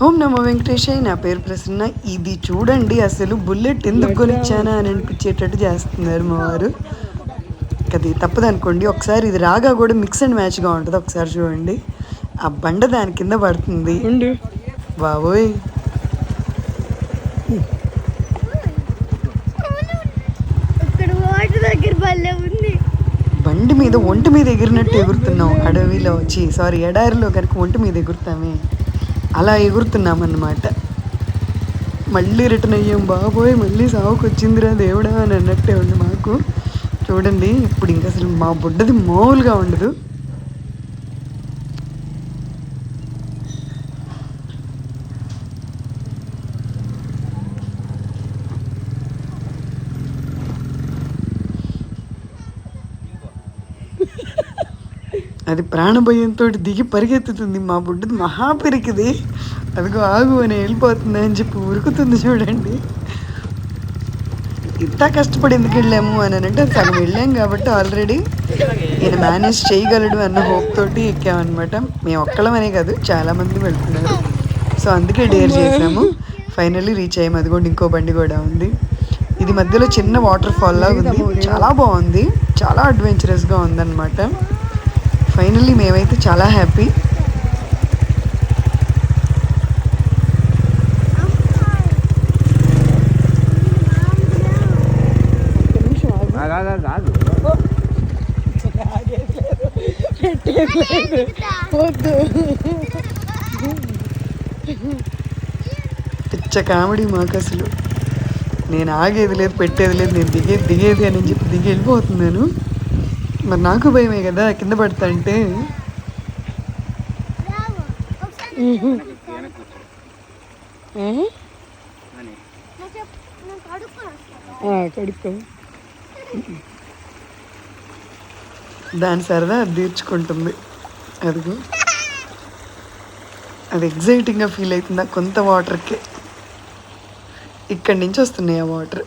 ఓం నమో వెంకటేశాయ. నా పేరు ప్రసన్న. ఇది చూడండి, అసలు బుల్లెట్ ఎందుకు కొనిచ్చానా అని అనిపించేటట్టు చేస్తున్నారు మా వారు. అది తప్పదనుకోండి. ఒకసారి ఇది రాగా కూడా మిక్స్ అండ్ మ్యాచ్గా ఉంటుంది. ఒకసారి చూడండి, ఆ బండ దాని కింద పడుతుంది. బాబోయ్, బండి మీద ఒంటి మీద ఎగిరినట్టు ఎగురుతున్నాం. అడవిలో ఎడారిలో కనుక ఒంటి మీద ఎగురుతామే, అలా ఎగురుతున్నాం అన్నమాట. మళ్ళీ రిటర్న్ అయ్యాం. బాబోయ్, మళ్ళీ సాగుకు వచ్చిందిరా దేవుడా అని అన్నట్టే ఉంది మాకు. చూడండి, ఇప్పుడు ఇంక అసలు మా బుడ్డది మామూలుగా ఉండదు. అది ప్రాణభయంతో దిగి పరిగెత్తుతుంది. మా బుడ్డది మహా పెరికిది. అదిగో ఆగు అని వెళ్ళిపోతుంది అని చెప్పి ఉరుకుతుంది. చూడండి, ఇంత కష్టపడి ఎందుకు వెళ్ళాము అని అంటే సగం వెళ్ళాం కాబట్టి ఆల్రెడీ ఈయన మేనేజ్ చేయగలడు అన్న హోప్ తోటి ఎక్కామన్నమాట. మేము ఒక్కళ్ళమనే కాదు, చాలామంది వెళ్తున్నారు. సో అందుకే డేర్ చేసాము. ఫైనల్లీ రీచ్ అయ్యాము. అదిగోండి, ఇంకో బండి కూడా ఉంది. ఇది మధ్యలో చిన్న వాటర్ ఫాల్ లాగా ఉంది. చాలా బాగుంది, చాలా అడ్వెంచరస్గా ఉందన్నమాట. ఫైనల్లీ మేమైతే చాలా హ్యాపీ. పిచ్చ కామెడీ మాకు అసలు. నేను ఆగేది లేదు, పెట్టేది లేదు, నేను దిగేది అని చెప్పి దిగి వెళ్ళిపోతున్నాను. మరి నాకు భయమే కదా కింద పడతా అంటే. దాని సరదా అది తీర్చుకుంటుంది. అదిగో, అది ఎగ్జైటింగ్గా ఫీల్ అవుతుందా కొంత వాటర్కి. ఇక్కడి నుంచి వస్తున్నాయి ఆ వాటర్.